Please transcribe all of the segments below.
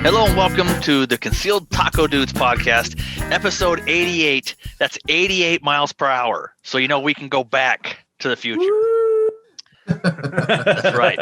Hello and welcome to the Concealed Taco Dudes podcast, episode 88. That's 88 miles per hour. So you know we can go back to the future. That's right.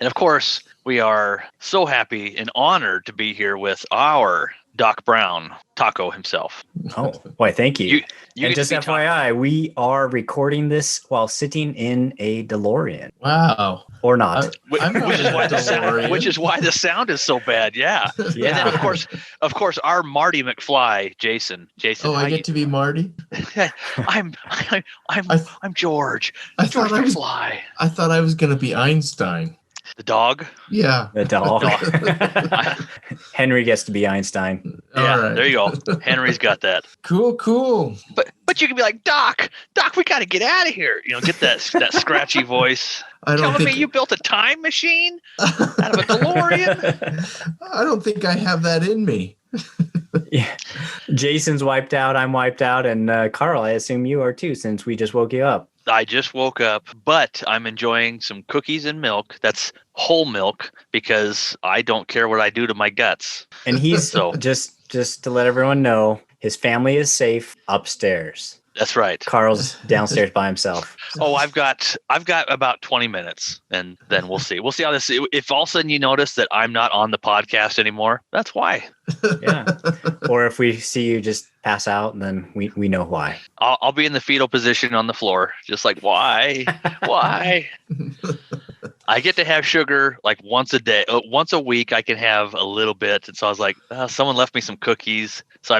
And of course, we are so happy and honored to be here with our Doc Brown, Taco himself. Oh, why, thank you. You and just FYI, we are recording this while sitting in a DeLorean. Wow. Or not. Which is why the sound is so bad. Yeah. Yeah. And then of course, our Marty McFly, Jason. Oh, I get to be Marty? I'm George. George McFly. I thought I was going to be Einstein. The dog? Yeah. The dog. Henry gets to be Einstein. Yeah, All right. There you go. Henry's got that. Cool. But you can be like, Doc, we got to get out of here. You know, get that scratchy voice. Telling me you built a time machine out of a DeLorean? I don't think I have that in me. Yeah. Jason's wiped out. I'm wiped out. And Carl, I assume you are too, since we just woke you up. I just woke up, but I'm enjoying some cookies and milk. That's whole milk because I don't care what I do to my guts. And he's just to let everyone know, his family is safe upstairs. That's right. Carl's downstairs by himself. Oh, I've got about 20 minutes, and then we'll see. We'll see how this. If all of a sudden you notice that I'm not on the podcast anymore, that's why. Yeah. Or if we see you just pass out, then we know why. I'll be in the fetal position on the floor, just like why. I get to have sugar like once a day, once a week. I can have a little bit, and so I was like, someone left me some cookies, so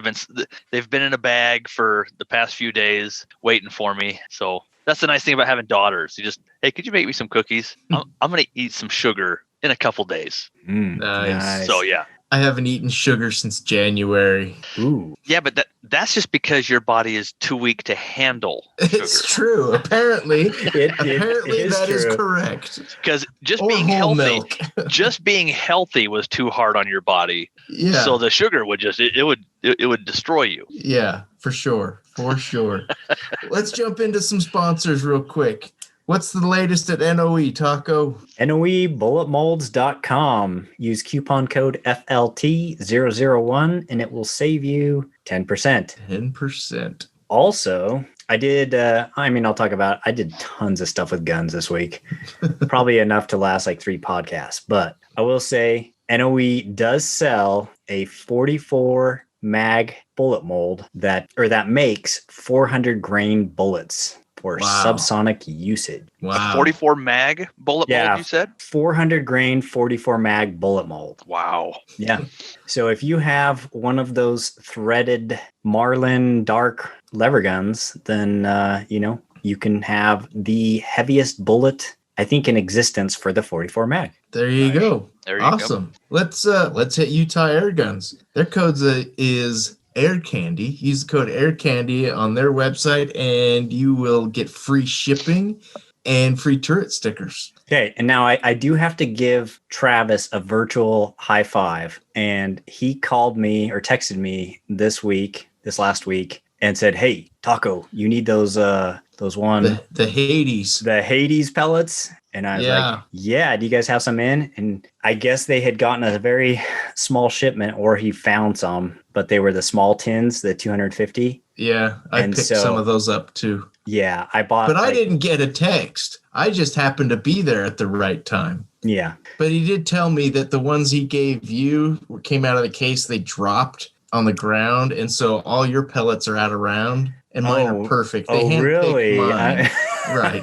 they've been in a bag for the past few days, waiting for me. So that's the nice thing about having daughters. You just, hey, could you make me some cookies? I'm gonna eat some sugar in a couple days. Nice. So yeah. I haven't eaten sugar since January. Ooh. Yeah, but that's just because your body is too weak to handle sugar. It's true. Apparently, that is true. Correct. Because just Or being whole healthy, just being healthy was too hard on your body. Yeah. So the sugar would just it would destroy you. Yeah, for sure. Let's jump into some sponsors real quick. What's the latest at NOE, Taco? NOEbulletmolds.com. Use coupon code FLT001 and it will save you 10%. 10%. Also, I did tons of stuff with guns this week. Probably enough to last like 3 podcasts. But I will say NOE does sell a 44 mag bullet mold that makes 400 grain bullets for subsonic usage. Wow. A 44 mag bullet mold, you said? 400 grain 44 mag bullet mold. Wow. Yeah. So if you have one of those threaded Marlin dark lever guns, then you can have the heaviest bullet I think in existence for the 44 mag. There you go. There you awesome. go. Let's hit Utah Air Guns. Their code is Air Candy. Use the code Air Candy on their website and you will get free shipping and free turret stickers. Okay, and now I do have to give Travis a virtual high five. And he called me or texted me this last week, and said, "Hey, Taco, you need those the Hades pellets." And I was like, "Yeah, do you guys have some in?" And I guess they had gotten a very small shipment, or he found some, but they were the small tins, the 250. Yeah, I picked some of those up too. Yeah, I bought. But I didn't get a text. I just happened to be there at the right time. Yeah. But he did tell me that the ones he gave you came out of the case, they dropped on the ground, and so all your pellets are out around, and mine are perfect. They really? Mine. Right.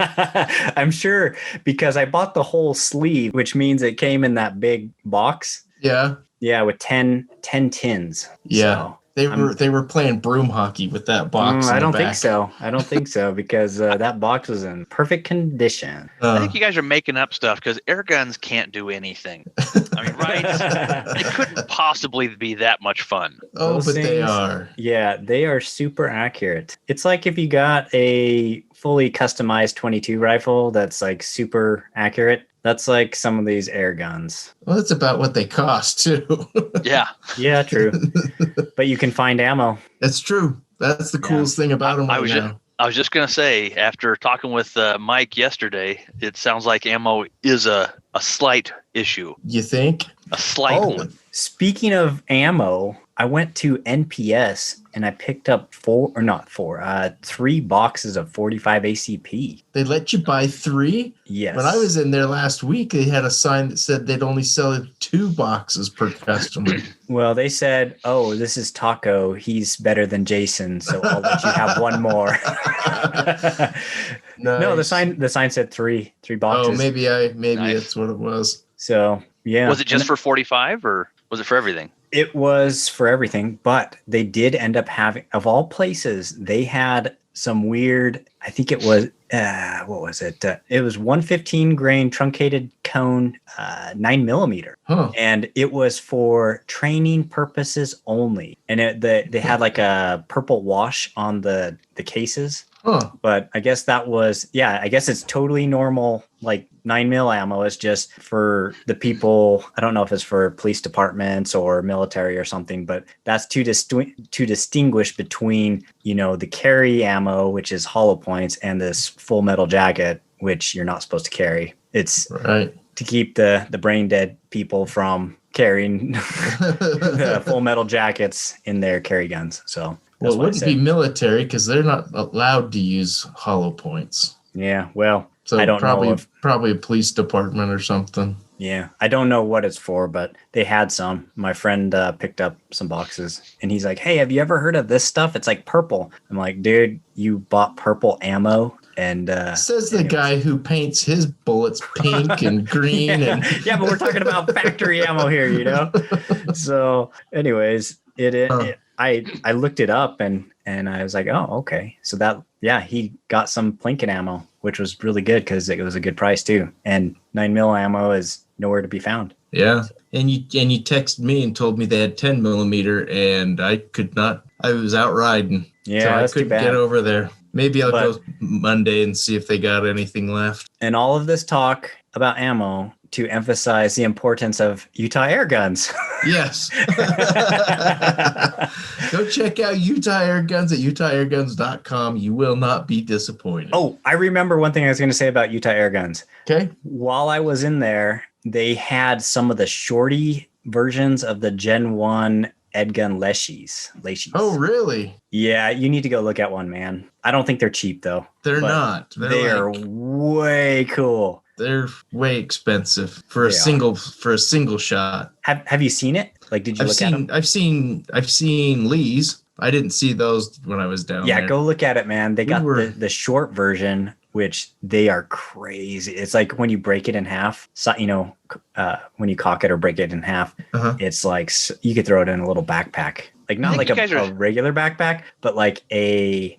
I'm sure, because I bought the whole sleeve, which means it came in that big box. Yeah. Yeah, with 10 tins. Yeah. So they were playing broom hockey with that box. I don't think so. Because that box was in perfect condition. I think you guys are making up stuff because air guns can't do anything. I mean, right? It couldn't possibly be that much fun. Oh, but they are. Yeah, they are super accurate. It's like if you got a fully customized 22 rifle that's like super accurate. That's like some of these air guns. Well, that's about what they cost too. Yeah. Yeah, true. but you can find ammo. That's true. That's the coolest thing about them right now. I was just going to say, after talking with Mike yesterday, it sounds like ammo is a slight issue. You think? A slight one. Speaking of ammo, I went to NPS and I picked up 3 boxes of 45 ACP. They let you buy 3? Yes. When I was in there last week, they had a sign that said they'd only sell 2 boxes per customer. Well, they said, "Oh, this is Taco. He's better than Jason, so I'll let you have one more." Nice. No, the sign said 3 boxes. Oh, maybe that's what it was. So, yeah. Was it just for 45 or was it for everything? It was for everything, but they did end up having, of all places, they had some weird, I think it was, what was it? It was 115 grain truncated cone, 9mm. Huh. And it was for training purposes only. And they had like a purple wash on the cases. Huh. But I guess I guess it's totally normal. Like 9mm ammo is just for the people. I don't know if it's for police departments or military or something, but that's to distinguish between, the carry ammo, which is hollow points, and this full metal jacket, which you're not supposed to carry. It's right to keep the brain dead people from carrying the full metal jackets in their carry guns. So. Well, it wouldn't be military because they're not allowed to use hollow points. Yeah, well, so I don't know. Probably a police department or something. Yeah, I don't know what it's for, but they had some. My friend picked up some boxes, and he's like, "Hey, have you ever heard of this stuff? It's like purple." I'm like, "Dude, you bought purple ammo?" And says the guy who paints his bullets pink and green. Yeah, but we're talking about factory ammo here, So, anyways, I looked it up and I was like, oh, okay. So he got some Plinken ammo, which was really good because it was a good price too. And 9mm ammo is nowhere to be found. Yeah. And you texted me and told me they had 10mm and I could not, I was out riding. Yeah, so I that's couldn't too bad. Get over there. Maybe I'll go Monday and see if they got anything left. And all of this talk about ammo to emphasize the importance of Utah air guns. Yes. Go check out Utah Air Guns at utahairguns.com. You will not be disappointed. Oh, I remember one thing I was going to say about Utah air guns. Okay. While I was in there, they had some of the shorty versions of the Gen 1 Edgun Leshies. Oh, really? Yeah, you need to go look at one, man. I don't think they're cheap, though. They're not. They're way cool. They're way expensive for a single shot. Have you seen it? Like, did you look at them? I've seen Lee's. I didn't see those when I was down there. Yeah, go look at it, man. They got the short version, which they are crazy. It's like when you break it in half, when you cock it or break it in half, it's like you could throw it in a little backpack. Like not like a regular backpack, but like a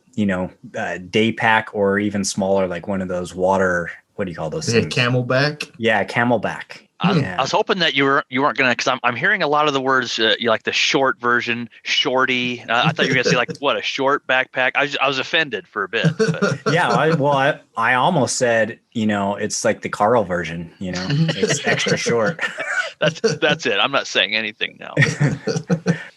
day pack or even smaller, like one of those water. What do you call those things? Camelback? Yeah, Camelback. I was hoping that you weren't gonna, because I'm hearing a lot of the words you like the short version, shorty. I thought you were gonna say like what, a short backpack. I was offended for a bit. But. Yeah, I almost said it's like the Carl version. It's extra short. That's it. I'm not saying anything now.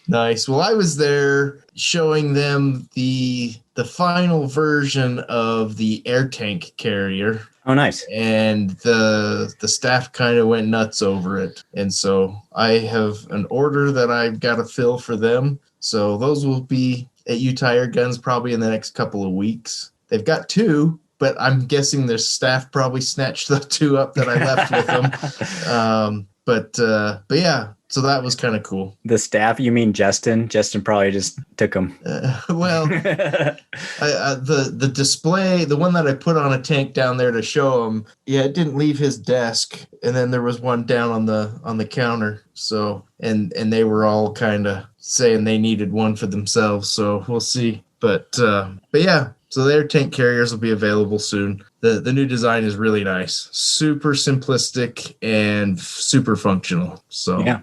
Nice. Well, I was there showing them the final version of the air tank carrier. Oh, nice. And the staff kind of went nuts over it. And so I have an order that I've got to fill for them. So those will be at Utah Air Guns probably in the next couple of weeks. They've got 2, but I'm guessing their staff probably snatched the 2 up that I left with them. But yeah, so that was kind of cool. The staff, you mean Justin? Justin probably just took them. Well, the display, the one that I put on a tank down there to show him, it didn't leave his desk, and then there was one down on the counter. So and they were all kind of saying they needed one for themselves. So we'll see. But yeah. So their tank carriers will be available soon. The new design is really nice, super simplistic and super functional. So yeah.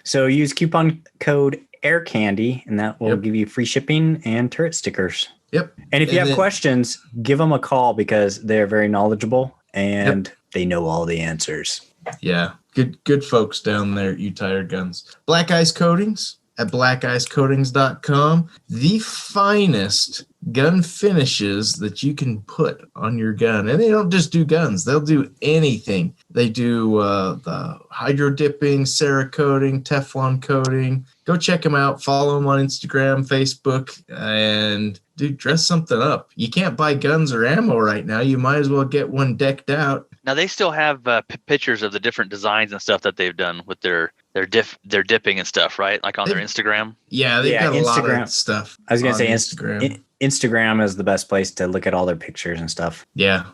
So use coupon code AirCandy, and that will give you free shipping and turret stickers. Yep. And if you have questions, give them a call because they're very knowledgeable and they know all the answers. Yeah. Good folks down there at Utah Air Guns. Black ice coatings. at blackicecoatings.com. The finest gun finishes that you can put on your gun. And they don't just do guns. They'll do anything. They do the hydro dipping, Cerakoting, Teflon coating. Go check them out. Follow them on Instagram, Facebook, and dude, dress something up. You can't buy guns or ammo right now. You might as well get one decked out. Now they still have pictures of the different designs and stuff that they've done with their dipping and stuff, right? Like on their Instagram. Yeah, they've got a lot of stuff. I was gonna say Instagram. Instagram is the best place to look at all their pictures and stuff. Yeah.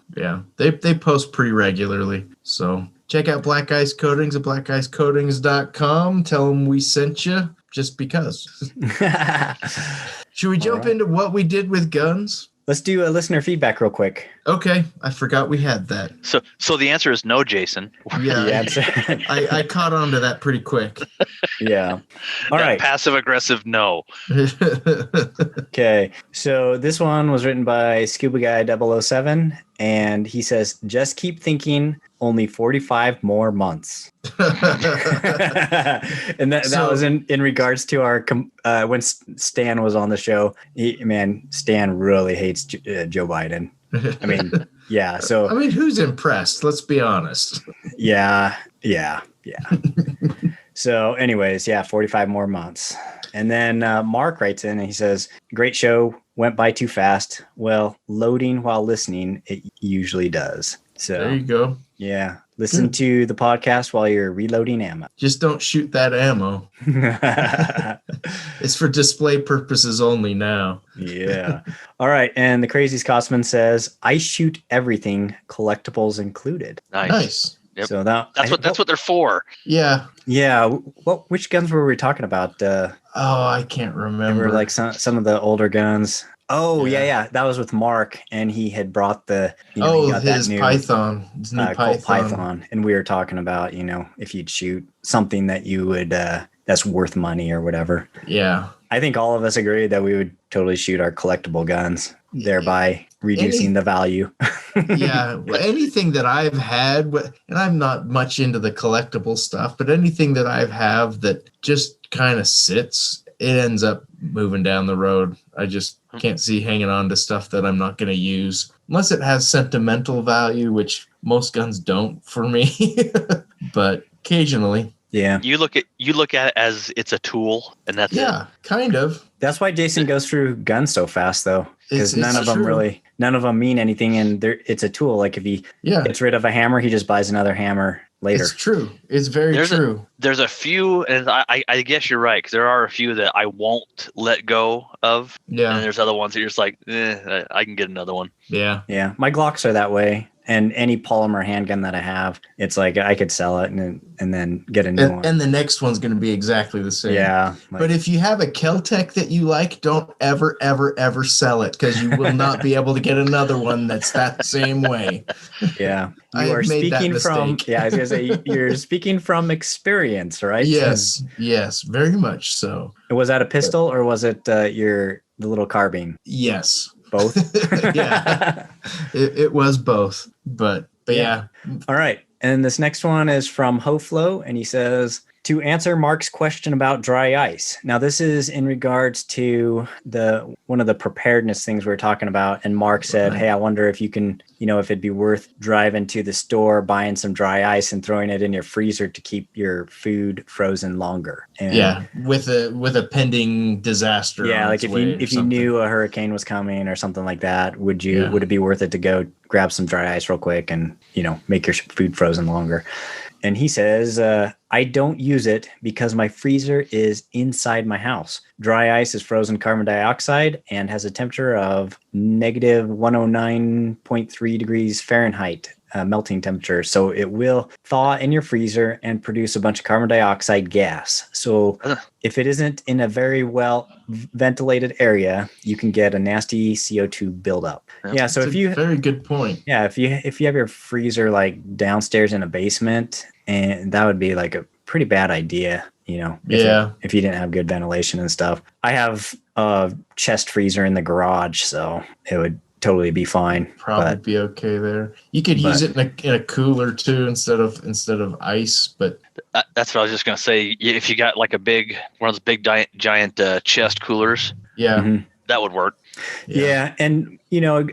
They post pretty regularly. So check out Black Ice Coatings at blackicecoatings.com. Tell them we sent you just because. Should we jump into what we did with guns? Let's do a listener feedback real quick. Okay, I forgot we had that. So the answer is no, Jason. Yeah, I caught on to that pretty quick. Yeah. All right. Passive aggressive no. Okay. So this one was written by Scuba Guy 007, and he says, "Just keep thinking, only 45 more months." And that was in regards to our when Stan was on the show. Stan really hates Joe Biden. I mean, yeah. So I mean, who's impressed? Let's be honest. Yeah. So anyways, 45 more months. And then Mark writes in and he says, "Great show. Went by too fast. Well, loading while listening, it usually does." So there you go. Yeah. Listen to the podcast while you're reloading ammo. Just don't shoot that ammo. It's for display purposes only now. Yeah. All right. And the Crazy Scotsman says, "I shoot everything, collectibles included." Nice. Yep. So that's what they're for. Yeah. Yeah. Which guns were we talking about? I can't remember. Like some of the older guns. Oh, yeah. That was with Mark, and he had brought the he got his that new Python. His new Colt Python. And we were talking about, if you'd shoot something that you would that's worth money or whatever. Yeah. I think all of us agree that we would totally shoot our collectible guns, thereby reducing the value. Yeah. Anything that I've had, and I'm not much into the collectible stuff, but anything that I've have that just kind of sits, it ends up moving down the road. I just can't see hanging on to stuff that I'm not going to use unless it has sentimental value, which most guns don't for me, but occasionally. Yeah. You look at it as it's a tool, and that's it. Kind of. That's why Jason goes through guns so fast, though, because none of them mean anything, and it's a tool. Like if he gets rid of a hammer, he just buys another hammer later. It's true. It's very true. There's a few, and I guess you're right, because there are a few that I won't let go of. Yeah. And there's other ones that you're just like, I can get another one. Yeah. Yeah. My Glocks are that way. And any polymer handgun that I have, it's like I could sell it and then get a new one. And the next one's going to be exactly the same. Yeah. But if you have a Kel-Tec that you like, don't ever, ever, ever sell it, because you will not be able to get another one that's that same way. Yeah. You are speaking from. Yeah, I was going to say, you're speaking from experience, right? Yes. Yes. Very much so. Was that a pistol or was it the little carbine? Yes. Both? Yeah. It was both. But yeah. All right. And this next one is from HoFlow, and he says, "To answer Mark's question about dry ice." Now, this is in regards to one of the preparedness things we were talking about. And Mark said, "Hey, I wonder if you can, if it'd be worth driving to the store, buying some dry ice and throwing it in your freezer to keep your food frozen longer." And with a pending disaster. Yeah, like if you knew a hurricane was coming or something like that, would it be worth it to go grab some dry ice real quick and, make your food frozen longer? And he says, "I don't use it because my freezer is inside my house. Dry ice is frozen carbon dioxide and has a temperature of negative 109.3 degrees Fahrenheit melting temperature. So it will thaw in your freezer and produce a bunch of carbon dioxide gas. So if it isn't in a very well ventilated area, you can get a nasty CO2 buildup." Yeah. So very good point. Yeah. If you have your freezer like downstairs in a basement, and that would be like a pretty bad idea, if you didn't have good ventilation and stuff. I have a chest freezer in the garage, so it would totally be fine. Probably But be okay there. You could use it in a cooler too instead of ice. But That's what I was just gonna say. If you got like one of those big giant chest coolers, yeah, Mhm. that would work. Yeah. And,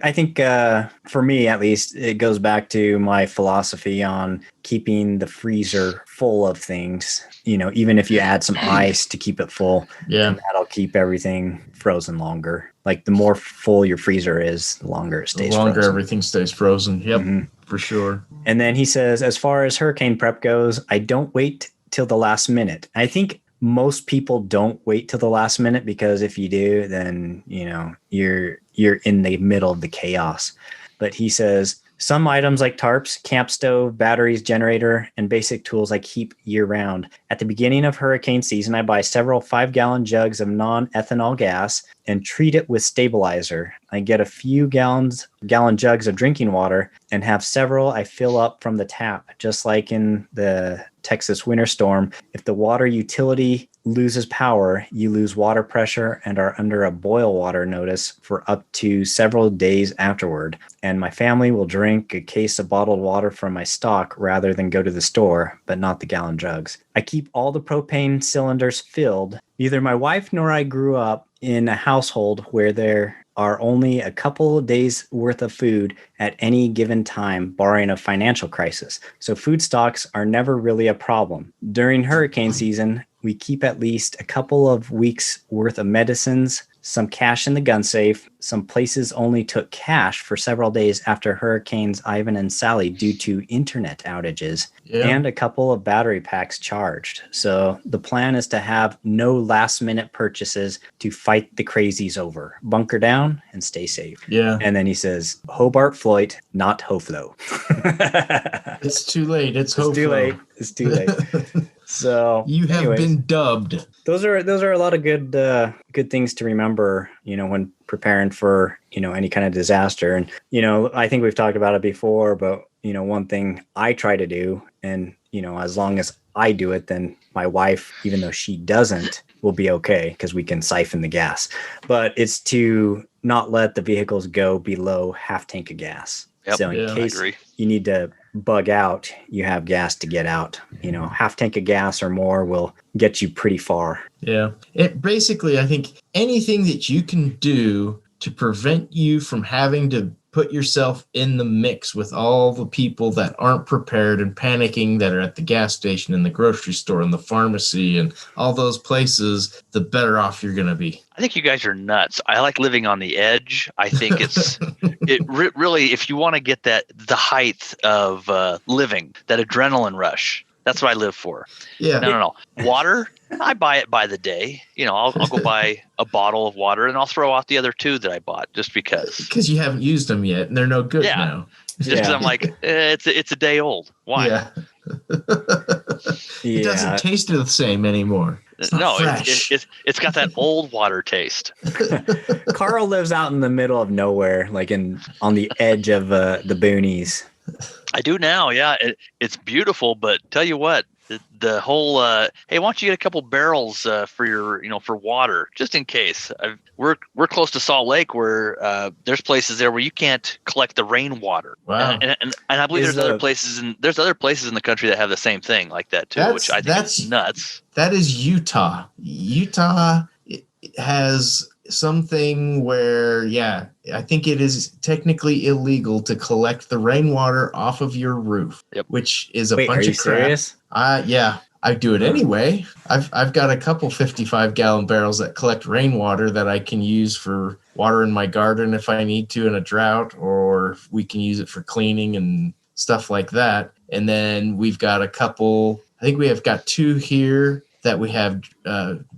I think for me, at least, it goes back to my philosophy on keeping the freezer full of things, even if you add some ice to keep it full, yeah. and that'll keep everything frozen longer. Like the more full your freezer is, the longer it The stays longer frozen. everything stays frozen. Yep, Mhm. for sure. And then he says, as far as hurricane prep goes, I don't wait till the last minute. I think most people don't wait till the last minute, because if you do, then you're in the middle of the chaos. But he says some items like tarps, camp stove, batteries, generator, and basic tools I keep year round. At the beginning of hurricane season, I buy several 5-gallon jugs of non-ethanol gas and treat it with stabilizer. I get a few gallon jugs of drinking water and have several I fill up from the tap, just like in the Texas winter storm. If the water utility loses power, you lose water pressure and are under a boil water notice for up to several days afterward. And my family will drink a case of bottled water from my stock rather than go to the store, but not the gallon jugs. I keep all the propane cylinders filled. Neither my wife nor I grew up in a household where there are only a couple of days worth of food at any given time, barring a financial crisis. So food stocks are never really a problem. During hurricane season, we keep at least a couple of weeks worth of medicines, some cash in the gun safe. Some places only took cash for several days after Hurricanes Ivan and Sally due to internet outages, and a couple of battery packs charged. So the plan is to have no last minute purchases to fight the crazies over. Bunker down and stay safe. Yeah. And then he says, Hobart Floyd, not Hoflo. It's too late. It's too late. It's too late. So you have been dubbed. Those are a lot of good things to remember, when preparing for, any kind of disaster. And, I think we've talked about it before, but, one thing I try to do, and, as long as I do it, then my wife, even though she doesn't, will be okay because we can siphon the gas. But it's to not let the vehicles go below half tank of gas. Yep. So in case you need to bug out, you have gas to get out. Half tank of gas or more will get you pretty far. Yeah. It basically, I think anything that you can do to prevent you from having to put yourself in the mix with all the people that aren't prepared and panicking, that are at the gas station and the grocery store and the pharmacy and all those places, the better off you're going to be. I think you guys are nuts. I like living on the edge. I think really, if you want to get the height of living, that adrenaline rush, that's what I live for. Yeah. No. Water, I buy it by the day. I'll go buy a bottle of water and I'll throw out the other 2 that I bought just because. Because you haven't used them yet and they're no good now. Just because I'm like, it's a day old. Why? Yeah. It doesn't taste the same anymore. It's not fresh. It's got that old water taste. Carl lives out in the middle of nowhere, like on the edge of the boonies. I do now, yeah. It's beautiful, but tell you what, the whole hey, why don't you get a couple barrels for your for water, just in case. We're close to Salt Lake, where there's places there where you can't collect the rainwater. Wow. And I believe there's other places in the country that have the same thing like that too, which I think is nuts. That is Utah. Utah has something where, I think it is technically illegal to collect the rainwater off of your roof, which is a bunch of crap. Serious? Yeah, I do it anyway. I've got a couple 55-gallon barrels that collect rainwater that I can use for watering my garden if I need to in a drought, or we can use it for cleaning and stuff like that. And then we've got a couple, I think we have got 2 here that we have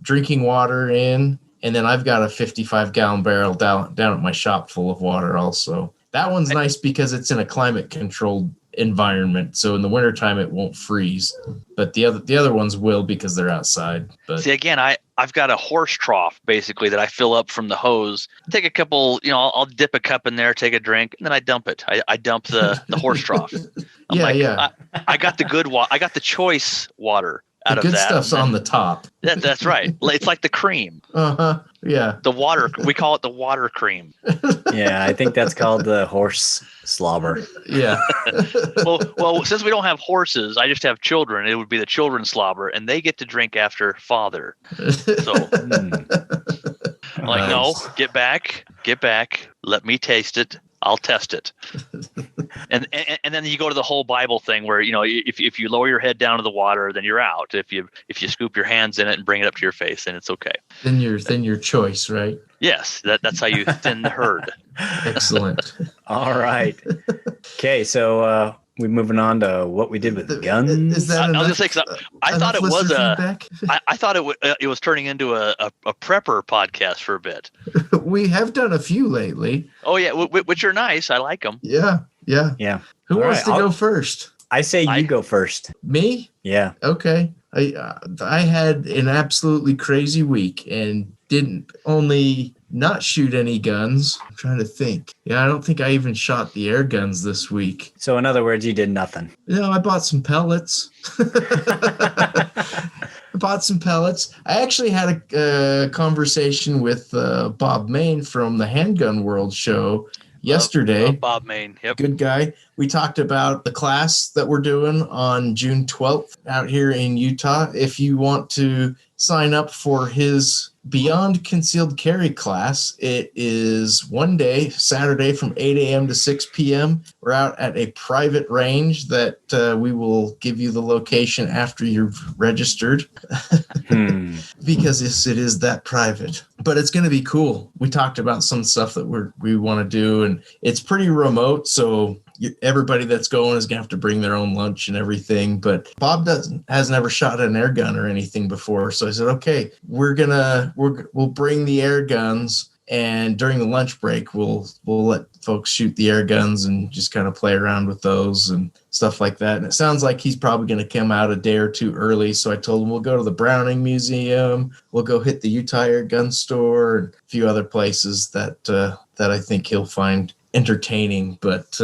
drinking water in. And then I've got a 55-gallon barrel down at my shop full of water also. That one's nice because it's in a climate-controlled environment. So in the wintertime, it won't freeze. But the other ones will because they're outside. But see, again, I've got a horse trough, basically, that I fill up from the hose. Take a couple, I'll dip a cup in there, take a drink, and then I dump it. I dump the horse trough. I got the good water. I got the choice water The out of good that. stuff's on the top. That's right. It's like the cream. Uh-huh. Yeah. The water. We call it the water cream. Yeah, I think that's called the horse slobber. Yeah. Well, since we don't have horses, I just have children. It would be the children's slobber, and they get to drink after father. So, like, no, get back. Let me taste it. I'll test it. And then you go to the whole Bible thing where, if you lower your head down to the water, then you're out. If you scoop your hands in it and bring it up to your face, then it's okay. Then your choice, right? Yes, that's how you thin the herd. Excellent. All right. Okay, so we're moving on to what we did with guns. Is that I was enough, gonna say, 'cause I thought it was feedback? I thought it was turning into a prepper podcast for a bit. We have done a few lately. Oh yeah, which are nice. I like them. Yeah. Yeah. Who All wants right, to go first? I say you go first. Me? Yeah. Okay. I had an absolutely crazy week and didn't only not shoot any guns. I'm trying to think. Yeah, I don't think I even shot the air guns this week. So in other words, you did nothing. No, I bought some pellets. I actually had a conversation with Bob Main from the Handgun World show yesterday. Bob Main. Yep. Good guy. We talked about the class that we're doing on June 12th out here in Utah. If you want to sign up for his Beyond Concealed Carry class, it is one day, Saturday from 8 a.m. to 6 p.m. We're out at a private range that we will give you the location after you've registered because it is that private. But it's going to be cool. We talked about some stuff that we want to do, and it's pretty remote, so everybody that's going is going to have to bring their own lunch and everything. But Bob has never shot an air gun or anything before. So I said, okay, we'll bring the air guns, and during the lunch break, we'll let folks shoot the air guns and just kind of play around with those and stuff like that. And it sounds like he's probably going to come out a day or two early. So I told him we'll go to the Browning Museum. We'll go hit the Utah Air Gun Store and a few other places that I think he'll find entertaining. But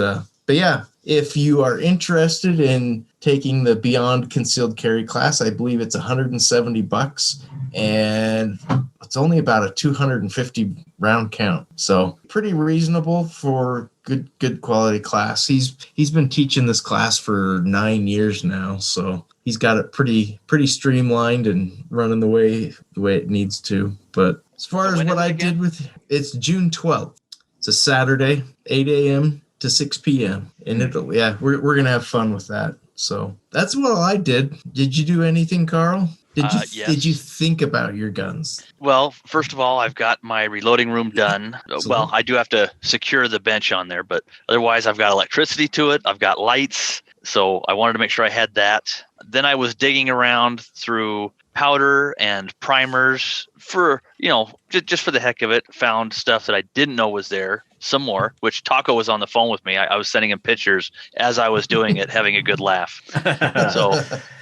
yeah, if you are interested in taking the Beyond Concealed Carry class, I believe it's $170, and it's only about a 250 round count. So pretty reasonable for good quality class. He's been teaching this class for 9 years now, so he's got it pretty streamlined and running the way it needs to. But as far as what I did with it's June 12th. It's a Saturday, 8 a.m. to 6 p.m. And we're going to have fun with that. So that's what I did. Did you do anything, Carl? Yes. Did you think about your guns? Well, first of all, I've got my reloading room done. Well, I do have to secure the bench on there, but otherwise I've got electricity to it. I've got lights. So I wanted to make sure I had that. Then I was digging around through powder and primers for, just for the heck of it. Found stuff that I didn't know was there. Some more, which Taco was on the phone with me. I was sending him pictures as I was doing it, having a good laugh. So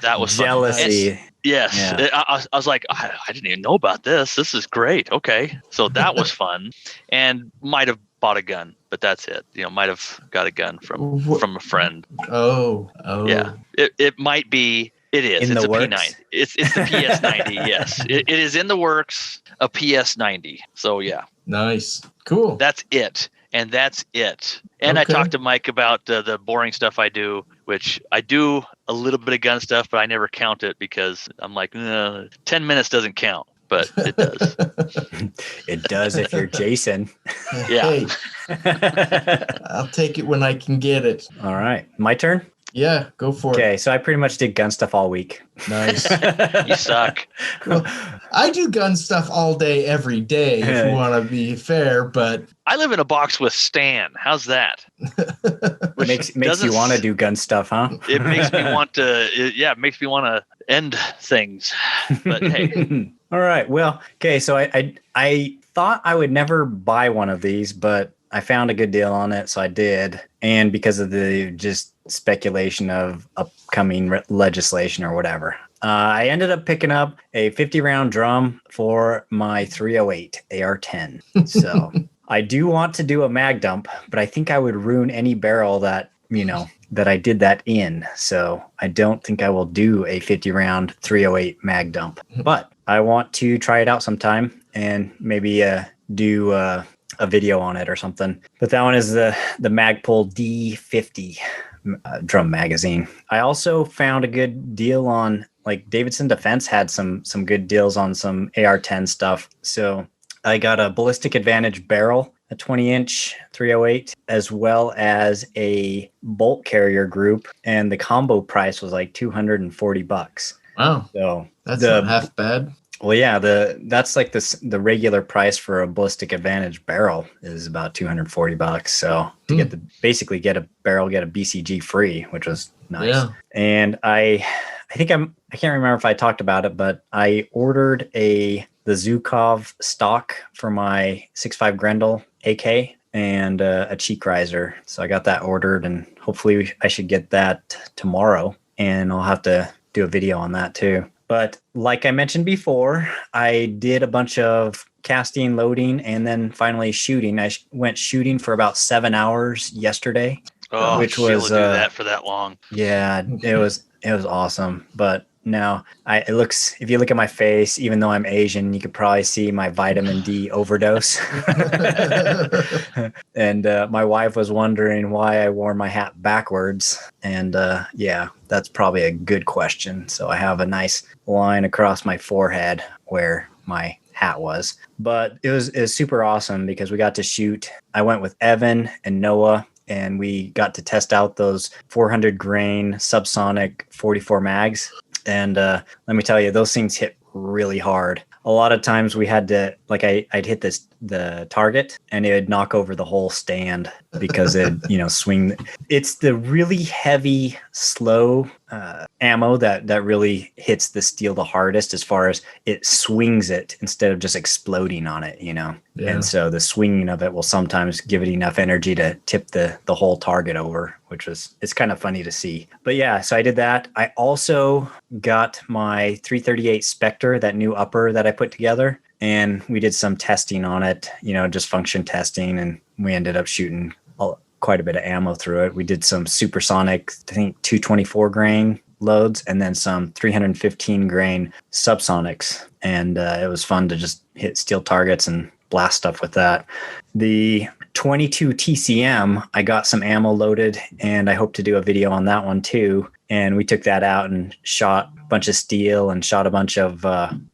that was jealousy. Yes. Yeah. I was like, I didn't even know about this. This is great. Okay. So that was fun, and might have bought a gun, but that's it. Might have got a gun from a friend. Oh. Yeah. It might be. It is. It's a works? P90. It's the PS90. Yes. It is in the works. A PS90. So yeah. Nice. Cool. That's it. And that's it. And Okay. I talked to Mike about the boring stuff I do, which I do a little bit of gun stuff, but I never count it because I'm like, 10 minutes doesn't count, but it does. It does if you're Jason. Yeah. Hey, I'll take it when I can get it. All right. My turn? Yeah, go for it. Okay, so I pretty much did gun stuff all week. Nice. You suck. Well, I do gun stuff all day, every day, if you want to be fair, but I live in a box with Stan. How's that? Which Makes doesn't you want to do gun stuff, huh? It makes me want to. It makes me want to end things. But hey, All right. Well, okay. So I thought I would never buy one of these, but I found a good deal on it, so I did. And because of the just speculation of upcoming legislation or whatever, I ended up picking up a 50-round drum for my 308 AR-10. So I do want to do a mag dump, but I think I would ruin any barrel that that I did that in. So I don't think I will do a 50 round 308 mag dump, but I want to try it out sometime and maybe do a video on it or something. But that one is the Magpul D50 drum magazine. I also found a good deal on, like, Davidson Defense had some good deals on some AR-10 stuff. So I got a Ballistic Advantage barrel, a 20-inch 308, as well as a bolt carrier group, and the combo price was like $240. Wow. So that's not half bad. Well, yeah, that's like the regular price for a Ballistic Advantage barrel is about $240. So to basically get a barrel, get a BCG free, which was nice. Yeah. And I think I can't remember if I talked about it, but I ordered the Zukov stock for my 6.5 Grendel AK and a cheek riser. So I got that ordered, and hopefully I should get that tomorrow, and I'll have to do a video on that too. But like I mentioned before, I did a bunch of casting, loading, and then finally shooting. I went shooting for about 7 hours yesterday. Oh, which was do that for that long. Yeah, it was awesome. But no, if you look at my face, even though I'm Asian, you could probably see my vitamin D overdose. And my wife was wondering why I wore my hat backwards. And yeah, that's probably a good question. So I have a nice line across my forehead where my hat was. But it was super awesome because we got to shoot. I went with Evan and Noah, and we got to test out those 400 grain subsonic 44 mags. And let me tell you, those things hit really hard. A lot of times we had to, like, I'd hit the target and it would knock over the whole stand because it, swing. It's the really heavy, slow ammo that really hits the steel the hardest, as far as it swings it instead of just exploding on it, Yeah. And so the swinging of it will sometimes give it enough energy to tip the whole target over, it's kind of funny to see. But yeah, so I did that. I also got my 338 Spectre, that new upper that I put together, and we did some testing on it, just function testing, and we ended up shooting quite a bit of ammo through it. We did some supersonic, I think 224 grain loads, and then some 315 grain subsonics. And it was fun to just hit steel targets and blast stuff with that. The 22 TCM, I got some ammo loaded, and I hope to do a video on that one too. And we took that out and shot a bunch of steel and shot a bunch of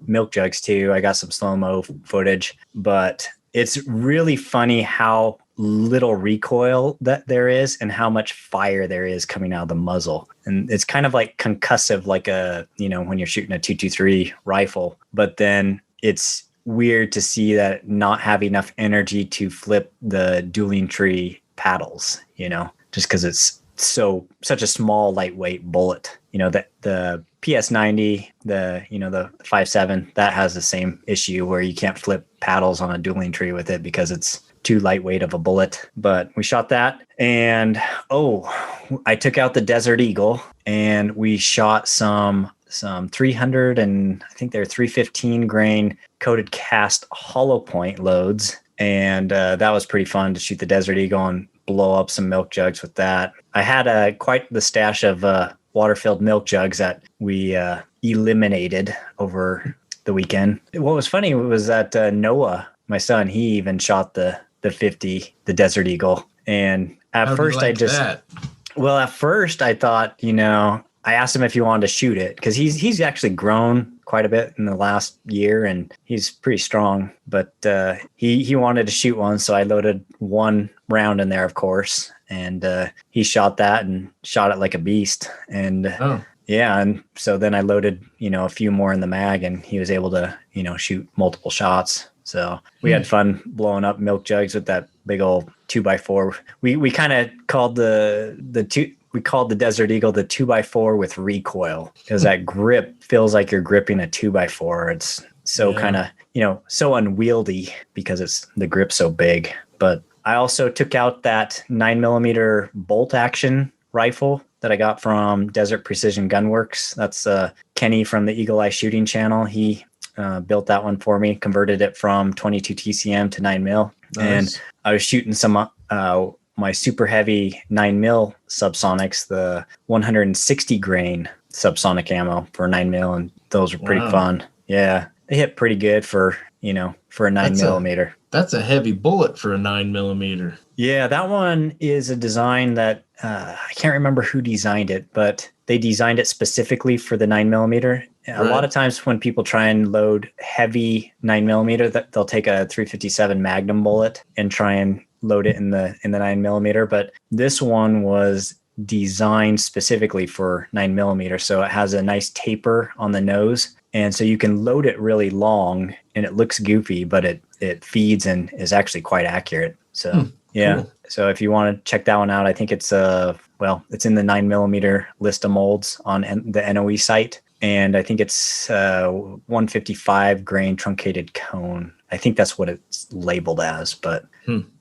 milk jugs too. I got some slow-mo footage, but it's really funny how little recoil that there is and how much fire there is coming out of the muzzle. And it's kind of like concussive, like when you're shooting a 223 rifle, but then it's weird to see that not have enough energy to flip the dueling tree paddles, just because it's such a small, lightweight bullet. The PS90, the 5.7, that has the same issue where you can't flip paddles on a dueling tree with it because it's too lightweight of a bullet. But we shot that, and I took out the Desert Eagle, and we shot some 300, and I think they're 315 grain coated cast hollow point loads. And that was pretty fun to shoot the Desert Eagle and blow up some milk jugs with that. I had quite the stash of water-filled milk jugs that we eliminated over the weekend. What was funny was that Noah, my son, he even shot the 50, the Desert Eagle. And at first at first I thought, I asked him if he wanted to shoot it, because he's actually grown quite a bit in the last year, and he's pretty strong. But he wanted to shoot one, so I loaded one round in there, of course, and he shot that and shot it like a beast. And yeah, and so then I loaded a few more in the mag, and he was able to shoot multiple shots. So we had fun blowing up milk jugs with that big old 2x4. We kind of called we called the Desert Eagle the 2x4 with recoil, because that grip feels like you're gripping a 2x4. It's so kind of, so unwieldy because the grip's so big. But I also took out that 9mm bolt action rifle that I got from Desert Precision Gunworks. That's Kenny from the Eagle Eye Shooting channel. He built that one for me, converted it from 22 TCM to 9mm. Nice. And I was shooting some my super heavy 9mm subsonics, the 160 grain subsonic ammo for 9mm, and those are pretty fun. Yeah, they hit pretty good for for a 9mm. That's a heavy bullet for a 9mm. Yeah, that one is a design that I can't remember who designed it, but they designed it specifically for the 9mm. A lot of times when people try and load heavy 9mm, that they'll take a 357 Magnum bullet and try and load it in the 9mm. But this one was designed specifically for 9mm, so it has a nice taper on the nose, and so you can load it really long, and it looks goofy, but it feeds and is actually quite accurate. So yeah. Cool. So if you want to check that one out, I think it's it's in the 9mm list of molds on the NOE site. And I think it's 155 grain truncated cone. I think that's what it's labeled as, but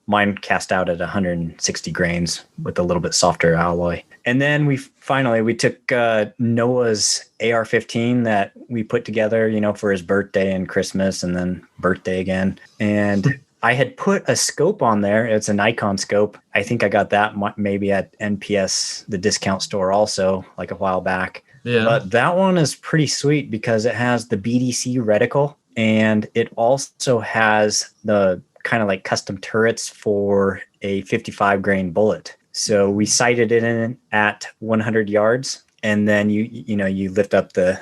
mine cast out at 160 grains with a little bit softer alloy. And then we took Noah's AR-15 that we put together, for his birthday and Christmas and then birthday again. And I had put a scope on there. It's a Nikon scope. I think I got that maybe at NPS, the discount store also, like a while back. Yeah. But that one is pretty sweet because it has the BDC reticle, and it also has the kind of like custom turrets for a 55 grain bullet. So we sighted it in at 100 yards, and then you lift up the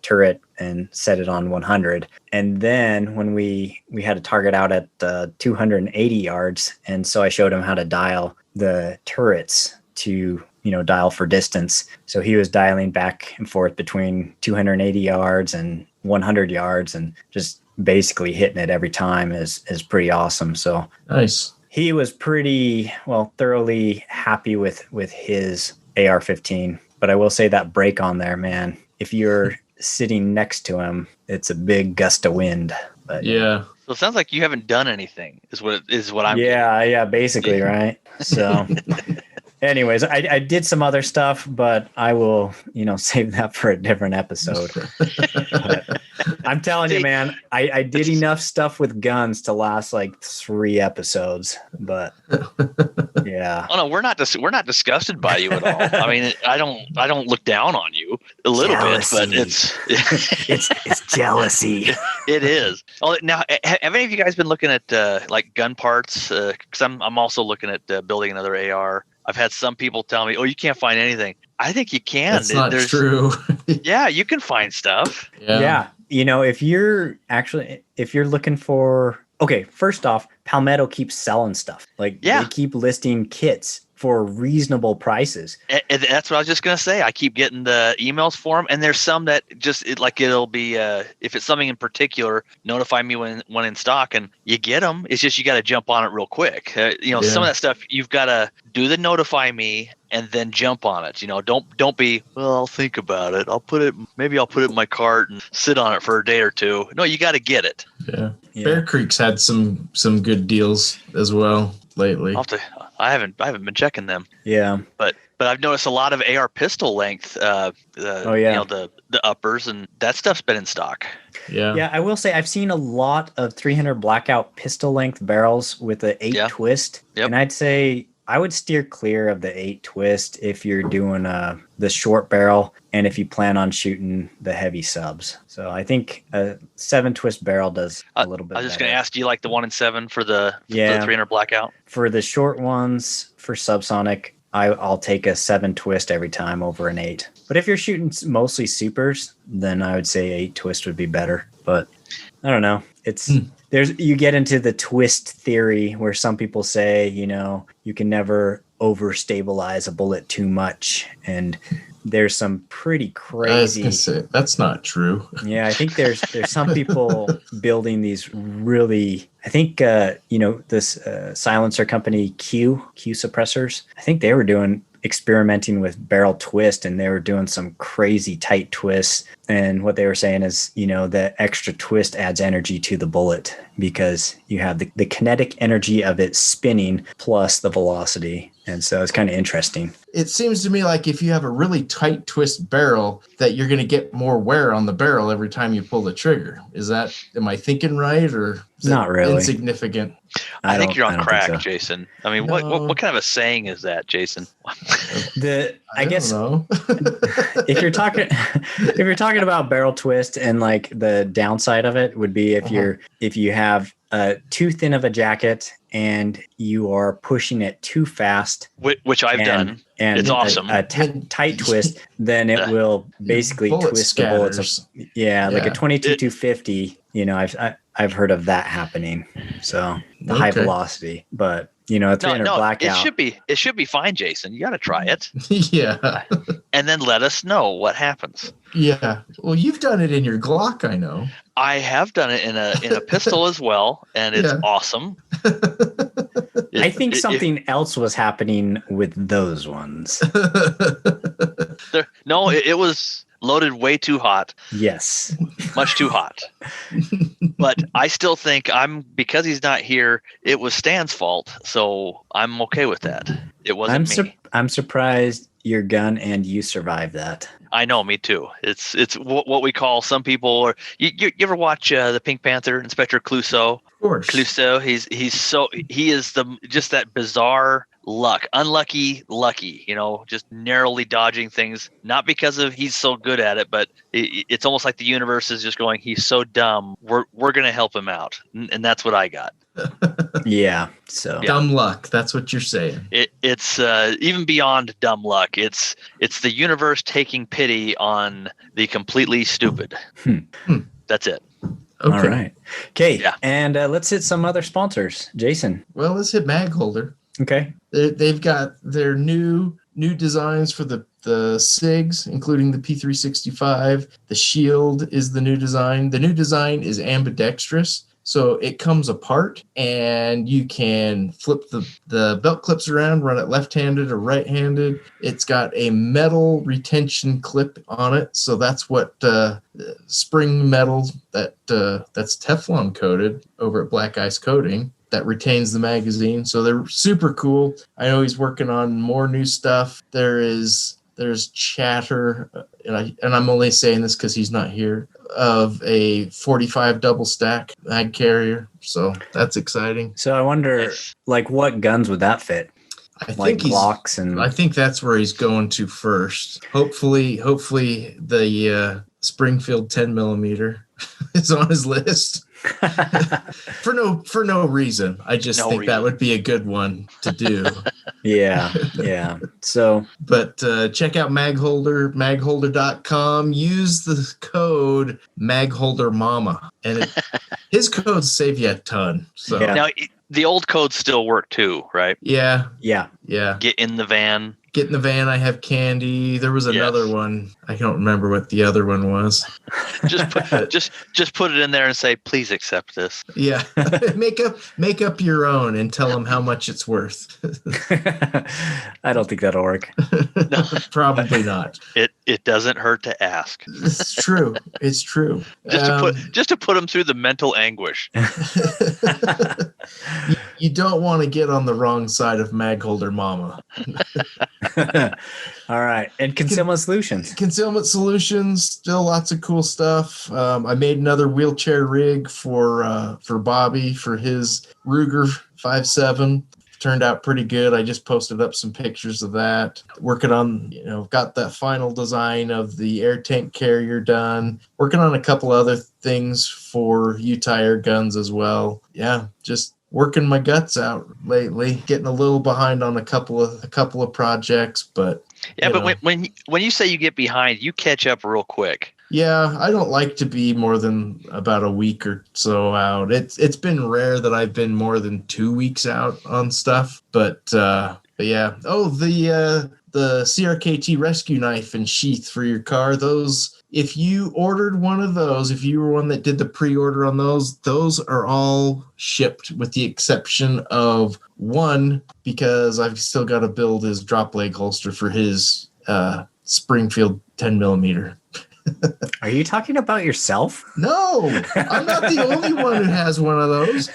turret and set it on 100. And then when we had a target out at 280 yards, and so I showed him how to dial the turrets to dial for distance. So he was dialing back and forth between 280 yards and 100 yards, and just basically hitting it every time is pretty awesome. So nice. He was pretty thoroughly happy with his AR-15. But I will say that brake on there, man, if you're sitting next to him, it's a big gust of wind. But yeah. So it sounds like you haven't done anything is what I'm getting. Yeah, basically, right? So anyways, I did some other stuff, but I will, save that for a different episode. But I'm telling you, man, I did enough stuff with guns to last like 3 episodes, but yeah. Oh no, we're not disgusted by you at all. I mean, I don't look down on you a little jealousy. Bit, but it's jealousy. It is. Oh, now, have any of you guys been looking at like gun parts? Because I'm also looking at building another AR. I've had some people tell me, "Oh, you can't find anything." I think you can. That's not true. Yeah, you can find stuff. Yeah. If you're looking for, okay, first off, Palmetto keeps selling stuff. Like they keep listing kits for reasonable prices. And that's what I was just going to say. I keep getting the emails for them, and there's some that it'll be, if it's something in particular, notify me when in stock, and you get them. It's just you got to jump on it real quick. Some of that stuff you've got to do the notify me and then jump on it. Don't be, well, I'll think about it. I'll put it in my cart and sit on it for a day or two. No, you got to get it. Yeah. Bear Creek's had some good deals as well lately. I haven't been checking them. Yeah, but I've noticed a lot of AR pistol length. The uppers, and that stuff's been in stock. Yeah. I will say I've seen a lot of 300 blackout pistol length barrels with the 8 twist, and I'd say I would steer clear of the 8 twist if you're doing the short barrel and if you plan on shooting the heavy subs. So I think a 7 twist barrel does a little bit. I was just going to ask, do you like the 1 and 7 for the 300 blackout? For the short ones for subsonic, I'll take a 7 twist every time over an 8. But if you're shooting mostly supers, then I would say 8 twist would be better. But I don't know. It's you get into the twist theory where some people say, you can never overstabilize a bullet too much, and there's some pretty crazy. I was gonna say, that's not true. Yeah, I think there's some people building these really. I think this silencer company Q suppressors. I think they were experimenting with barrel twist, and they were doing some crazy tight twists And what they were saying is, the extra twist adds energy to the bullet because you have the kinetic energy of it spinning plus the velocity. And so it's kind of interesting. It seems to me like if you have a really tight twist barrel, that you're going to get more wear on the barrel every time you pull the trigger. Am I thinking right, or is Not it really insignificant? I think you're on crack, so. Jason. I mean, No. what kind of a saying is that, Jason? I guess don't know. if you're talking about barrel twist, and like the downside of it would be if you have too thin of a jacket and you are pushing it too fast, which I've done, and it's awesome. A tight twist, then it will basically twist the bullets. Like a 22-250. I've heard of that happening. So the high velocity, but a 300 blackout. It should be fine, Jason. You got to try it. Yeah. And then let us know what happens. Yeah. Well, you've done it in your Glock, I know. I have done it in a pistol as well, and it's awesome. I think something else was happening with those ones. It was loaded way too hot. Yes. Much too hot. But I still think because he's not here, it was Stan's fault. So I'm okay with that. It wasn't me. I'm surprised your gun and you survived that. I know, me too. It's what we call, some people, or you ever watch the Pink Panther, Inspector Clouseau? Of course. Clouseau, he is just that bizarre luck, unlucky, lucky, just narrowly dodging things, not because of he's so good at it, but it's almost like the universe is just going, he's so dumb, we're going to help him out. And that's what I got. Yeah. So dumb luck. That's what you're saying. It's even beyond dumb luck. It's the universe taking pity on the completely stupid. That's it. Okay. All right. Okay. Yeah. And let's hit some other sponsors. Jason. Well, let's hit Mag Holder. Okay. They've got their new designs for the SIGs, including the P365. The Shield is the new design. The new design is ambidextrous. So it comes apart, and you can flip the belt clips around, run it left-handed or right-handed. It's got a metal retention clip on it. So that's what spring metal that's Teflon coated over at Black Ice Coating that retains the magazine. So they're super cool. I know he's working on more new stuff. There's chatter, and I'm only saying this because he's not here, of a 45 double stack mag carrier. So that's exciting. So I wonder, like, what guns would that fit? I think Glocks, and I think that's where he's going to first. Hopefully the Springfield 10 millimeter is on his list. for no reason. I just think that would be a good one to do. Yeah. So, but check out Magholder, magholder.com. Use the code MagholderMama, and his codes save you a ton. So now the old codes still work too, right? Yeah. Get in the van. Get in the van. I have candy. There was another one. I don't remember what the other one was. just put it in there and say, please accept this. Yeah. make up your own and tell them how much it's worth. I don't think that'll work. No, probably not. It doesn't hurt to ask. It's true. It's true. Just to put them through the mental anguish. You don't want to get on the wrong side of Magholder Mama. All right. And Concealment Solutions. Concealment Solutions, still lots of cool stuff. I made another wheelchair rig for Bobby for his Ruger 5.7. Turned out pretty good. I just posted up some pictures of that. Working on, got that final design of the air tank carrier done. Working on a couple other things for Utah air guns as well. Yeah, just working my guts out lately. Getting a little behind on a couple of projects, but but when you say you get behind, you catch up real quick. Yeah, I don't like to be more than about a week or so out. It's been rare that I've been more than 2 weeks out on stuff, but yeah. Oh, the CRKT rescue knife and sheath for your car. Those, if you ordered one of those, if you were one that did the pre-order on those are all shipped with the exception of one, because I've still got to build his drop leg holster for his Springfield 10 millimeter. Are you talking about yourself? No, I'm not the only one who has one of those.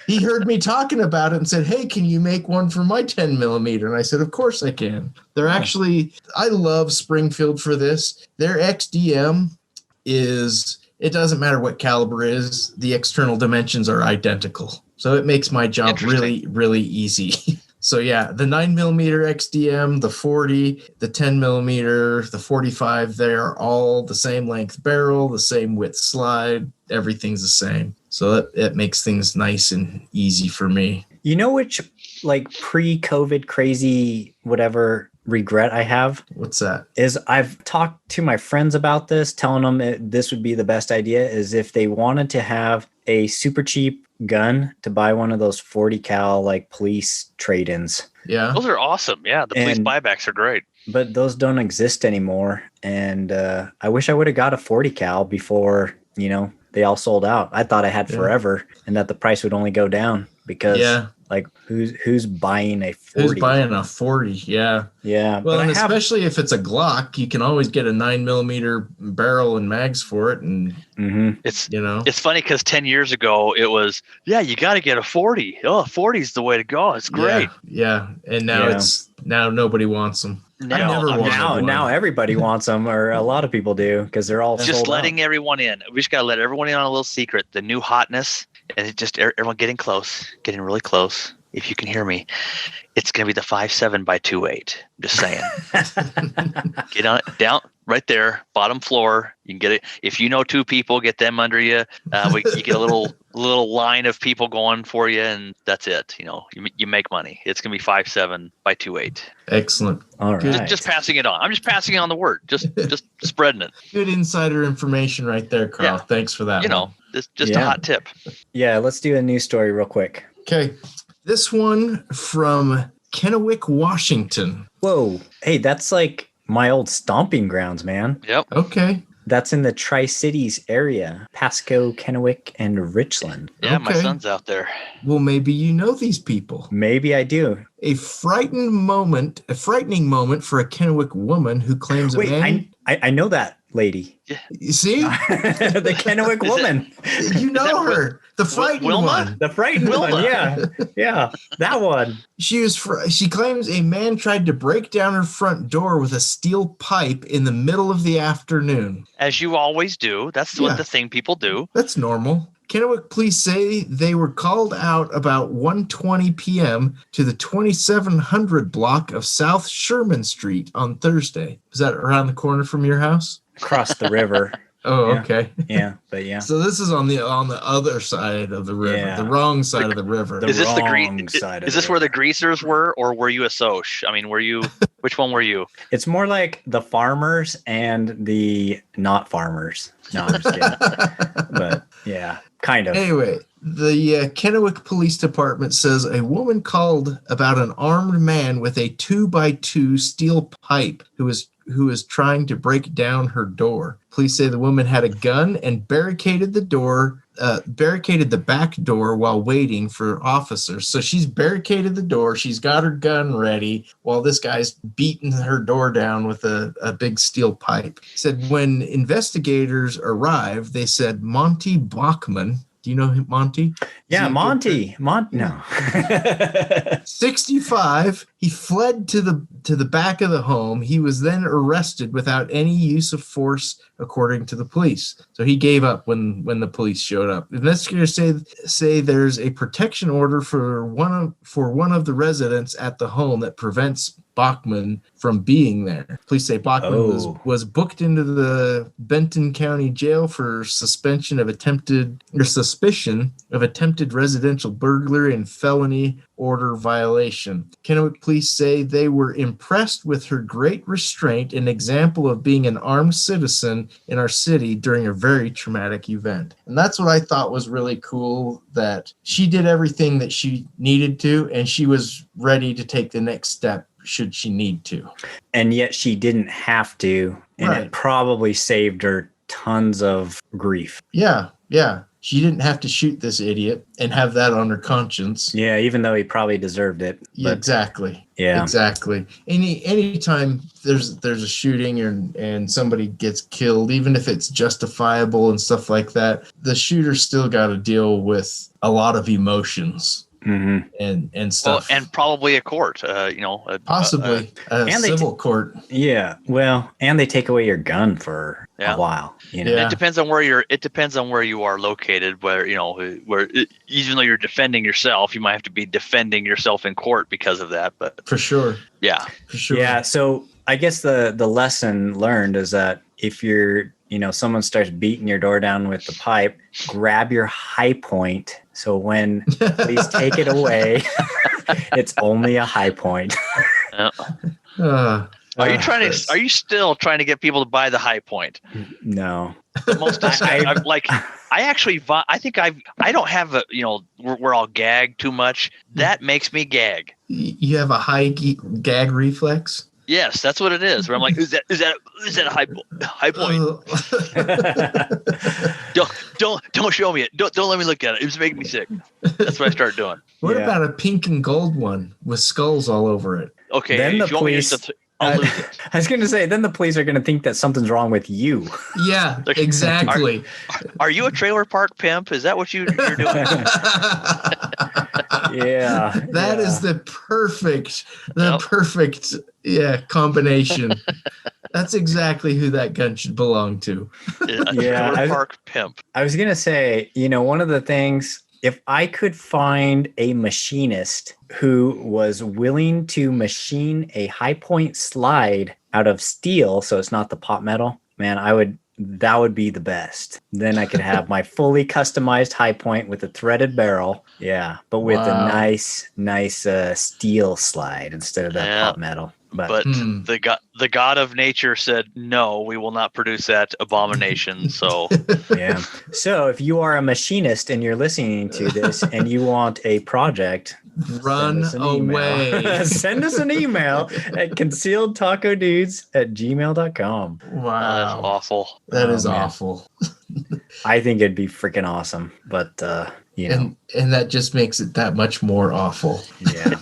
He heard me talking about it and said, "Hey, can you make one for my 10 millimeter?" And I said, "Of course I can." They're actually, I love Springfield for this. Their XDM is, it doesn't matter what caliber it is, the external dimensions are identical. So it makes my job really, really easy. So yeah, the 9mm XDM, the 40, the 10mm, the 45, they're all the same length barrel, the same width slide, everything's the same. So it makes things nice and easy for me. You know which, like, pre-COVID crazy whatever regret I have? What's that? Is I've talked to my friends about this, telling them this would be the best idea, is if they wanted to have a super cheap gun to buy one of those 40 cal like police trade-ins. Yeah. Those are awesome. Yeah, the police buybacks are great. But those don't exist anymore. And I wish I would have got a 40 cal before, they all sold out. I thought I had forever and that the price would only go down because like who's buying a 40? Who's buying a 40? Yeah. Yeah. Well, and especially if it's a Glock, you can always get a 9mm barrel and mags for it. And it's funny because 10 years ago it was, you got to get a 40. Oh, 40 is the way to go. It's great. Yeah. And now now nobody wants them. Now everybody wants them, or a lot of people do, because they're all just sold letting out. everyone in. We just got to let everyone in on a little secret. The new hotness, and it just everyone getting really close. If you can hear me, it's going to be the 5.7 by 2.8. I'm just saying. Get on it down right there, bottom floor. You can get it. If you know two people, get them under you. You get a little line of people going for you, and that's it. You make money. It's going to be 5.7 by 2.8. Excellent. All right. Just passing it on. I'm just passing on the word. Just spreading it. Good insider information right there, Carl. Yeah. Thanks for that. Just a hot tip. Yeah, let's do a news story real quick. Okay. This one from Kennewick, Washington. Whoa. Hey, that's like my old stomping grounds, man. Yep. Okay. That's in the Tri-Cities area, Pasco, Kennewick, and Richland. Yeah, my son's out there. Well, maybe you know these people. Maybe I do. A frightening moment for a Kennewick woman who claims Wait, a man. I know that lady. Yeah. You see? The Kennewick woman. You know her. The frightened one. The frightened one. Yeah. That one. She claims a man tried to break down her front door with a steel pipe in the middle of the afternoon. As you always do. That's what the thing people do. That's normal. Kennewick police say they were called out about 1:20 p.m. to the 2700 block of South Sherman Street on Thursday. Is that around the corner from your house? Across the river. Oh, yeah. Okay. Yeah, but yeah. So this is on the other side of the river, the wrong side of the river. Is this Is this where the greasers were, or were you a Soch? I mean, were you? Which one were you? It's more like the farmers and the not farmers. No, I'm just kidding. But yeah, kind of. Anyway, the Kennewick Police Department says a woman called about an armed man with a 2x2 steel pipe who was trying to break down her door. Police say the woman had a gun and barricaded the back door while waiting for officers. So she's barricaded the door. She's got her gun ready while this guy's beating her door down with a big steel pipe. Said when investigators arrived, they said Monty Bachman. Do you know him, Monty? Yeah, Monty. No. 65. He fled to the back of the home. He was then arrested without any use of force, according to the police. So he gave up when the police showed up. Investigators say there's a protection order for one of the residents at the home that prevents Bachman from being there. Police say Bachman was booked into the Benton County Jail for suspicion of attempted residential burglary and felony order violation. Kennewick police say they were impressed with her great restraint, an example of being an armed citizen in our city during a very traumatic event. And that's what I thought was really cool, that she did everything that she needed to, and she was ready to take the next step should she need to. And yet she didn't have to, and it probably saved her tons of grief. Yeah. Yeah. She didn't have to shoot this idiot and have that on her conscience. Yeah, even though he probably deserved it. Yeah, But exactly. yeah. Exactly. Anytime there's a shooting and somebody gets killed, even if it's justifiable and stuff like that, the shooter still got to deal with a lot of emotions. Mm-hmm. And stuff. Well, and probably a court, possibly a civil court. Yeah, well, and they take away your gun for a while. You know? It depends on where you are located. Where even though you're defending yourself, you might have to be defending yourself in court because of that. But for sure, for sure. Yeah. So I guess the lesson learned is that if you're someone starts beating your door down with the pipe, grab your high point. So when police take it away, it's only a high point. Are you still trying to get people to buy the high point? No. The most I don't have we're all gagged too much. That makes me gag. You have a high gag reflex? Yes, that's what it is. Where I'm like, is that a high point? Don't show me it. Don't let me look at it. It was making me sick. That's what I start doing. What about a pink and gold one with skulls all over it? Okay, then the police. I'll lose it. I was going to say, then the police are going to think that something's wrong with you. Yeah, exactly. Are you a trailer park pimp? Is that what you're doing? Yeah. That is the perfect combination. That's exactly who that gun should belong to. Trailer park pimp. I was going to say, one of the things, if I could find a machinist who was willing to machine a high point slide out of steel, so it's not the pot metal, man, that would be the best. Then I could have my fully customized high point with a threaded barrel. Yeah. But with a nice steel slide instead of that pot metal. But the God of nature said, no, we will not produce that abomination. So yeah. So if you are a machinist and you're listening to this and you want a project, run away. Send us an email at concealedtacodudes@gmail.com. Wow. That's awful. That is awful. I think it'd be freaking awesome. But and that just makes it that much more awful. Yeah.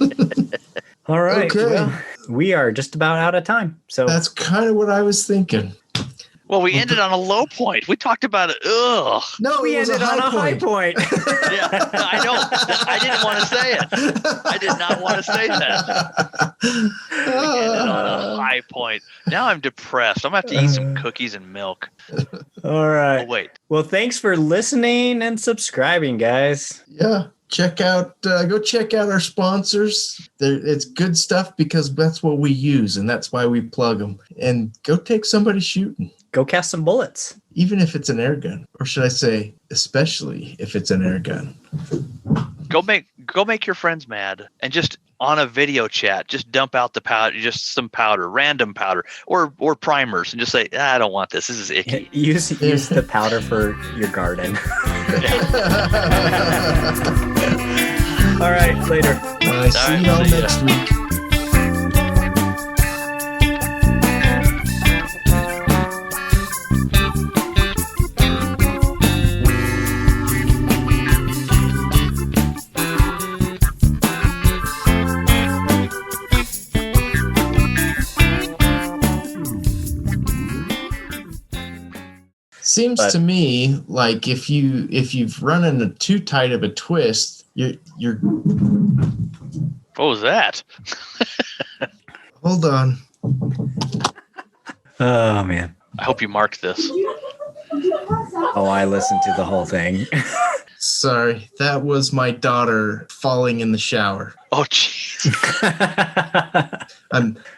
All right. Okay. Well, we are just about out of time. So that's kind of what I was thinking. Well, we ended on a low point. We talked about it. Ugh. No, we ended on a high point. Yeah, I know. I didn't want to say it. I did not want to say that. We ended on a high point. Now I'm depressed. I'm going to have to eat some cookies and milk. All right. Oh, wait. Well, thanks for listening and subscribing, guys. Yeah. Go check out our sponsors. It's good stuff because that's what we use and that's why we plug them. And go take somebody shooting. Go cast some bullets. Even if it's an air gun, or should I say, especially if it's an air gun. Go make your friends mad, and just on a video chat, just dump out the powder, just some powder, random powder, or primers, and just say, I don't want this. This is icky. Use the powder for your garden. All right, later. See y'all next week. Seems to me like if you've run into too tight of a twist, you're. What was that? Hold on. Oh man! I hope you marked this. Oh, I listened to the whole thing. Sorry, that was my daughter falling in the shower. Oh, jeez.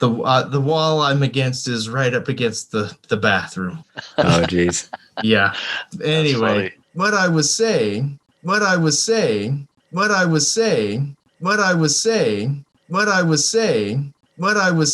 The wall I'm against is right up against the bathroom. Oh, jeez. Yeah. Anyway, what I was saying